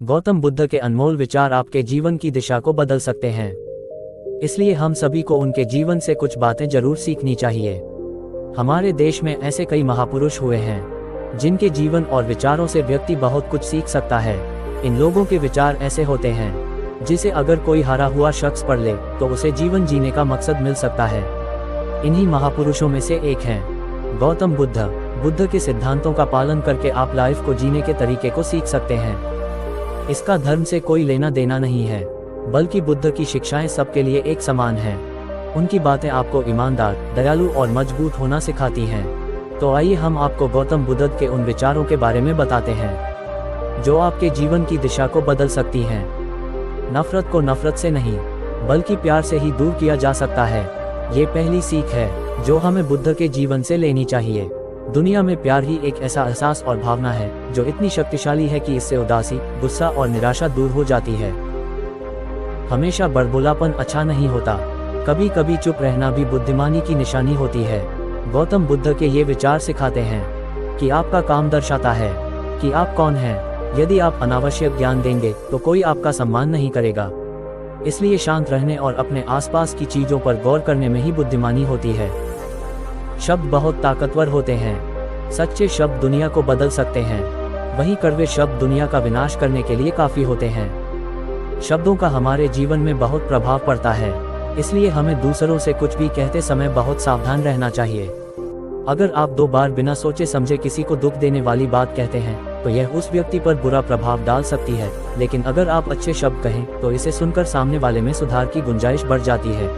गौतम बुद्ध के अनमोल विचार आपके जीवन की दिशा को बदल सकते हैं। इसलिए हम सभी को उनके जीवन से कुछ बातें जरूर सीखनी चाहिए। हमारे देश में ऐसे कई महापुरुष हुए हैं जिनके जीवन और विचारों से व्यक्ति बहुत कुछ सीख सकता है। इन लोगों के विचार ऐसे होते हैं जिसे अगर कोई हारा हुआ शख्स पढ़ ले तो उसे जीवन जीने का मकसद मिल सकता है। इन्हीं महापुरुषों में से एक हैं गौतम बुद्ध। बुद्ध के सिद्धांतों का पालन करके आप लाइफ को जीने के तरीके को सीख सकते हैं। इसका धर्म से कोई लेना देना नहीं है, बल्कि बुद्ध की शिक्षाएं सबके लिए एक समान हैं। उनकी बातें आपको ईमानदार, दयालु और मजबूत होना सिखाती हैं। तो आइए हम आपको गौतम बुद्ध के उन विचारों के बारे में बताते हैं जो आपके जीवन की दिशा को बदल सकती हैं। नफरत को नफरत से नहीं बल्कि प्यार से ही दूर किया जा सकता है। ये पहली सीख है जो हमें बुद्ध के जीवन से लेनी चाहिए। दुनिया में प्यार ही एक ऐसा एहसास और भावना है जो इतनी शक्तिशाली है कि इससे उदासी, गुस्सा और निराशा दूर हो जाती है। हमेशा बड़बोलापन अच्छा नहीं होता, कभी कभी चुप रहना भी बुद्धिमानी की निशानी होती है। गौतम बुद्ध के ये विचार सिखाते हैं कि आपका काम दर्शाता है कि आप कौन हैं। यदि आप अनावश्यक ज्ञान देंगे तो कोई आपका सम्मान नहीं करेगा। इसलिए शांत रहने और अपने आसपास की चीजों पर गौर करने में ही बुद्धिमानी होती है। शब्द बहुत ताकतवर होते हैं। सच्चे शब्द दुनिया को बदल सकते हैं, वहीं कड़वे शब्द दुनिया का विनाश करने के लिए काफी होते हैं। शब्दों का हमारे जीवन में बहुत प्रभाव पड़ता है, इसलिए हमें दूसरों से कुछ भी कहते समय बहुत सावधान रहना चाहिए। अगर आप 2 बार बिना सोचे समझे किसी को दुख देने वाली बात कहते हैं तो यह उस व्यक्ति पर बुरा प्रभाव डाल सकती है, लेकिन अगर आप अच्छे शब्द कहें तो इसे सुनकर सामने वाले में सुधार की गुंजाइश बढ़ जाती है।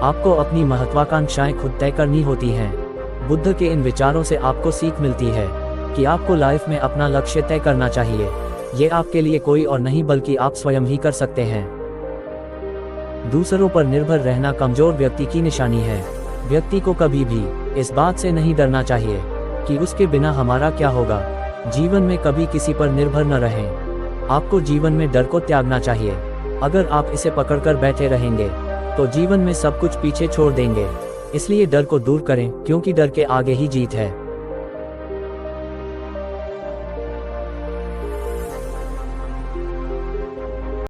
आपको अपनी महत्वाकांक्षाएं खुद तय करनी होती हैं। बुद्ध के इन विचारों से आपको सीख मिलती है कि आपको लाइफ में अपना लक्ष्य तय करना चाहिए। ये आपके लिए कोई और नहीं बल्कि आप स्वयं ही कर सकते हैं। दूसरों पर निर्भर रहना कमजोर व्यक्ति की निशानी है। व्यक्ति को कभी भी इस बात से नहीं डरना चाहिए कि उसके बिना हमारा क्या होगा। जीवन में कभी किसी पर निर्भर न रहें। आपको जीवन में डर को त्यागना चाहिए। अगर आप इसे पकड़कर बैठे रहेंगे तो जीवन में सब कुछ पीछे छोड़ देंगे। इसलिए डर को दूर करें, क्योंकि डर के आगे ही जीत है।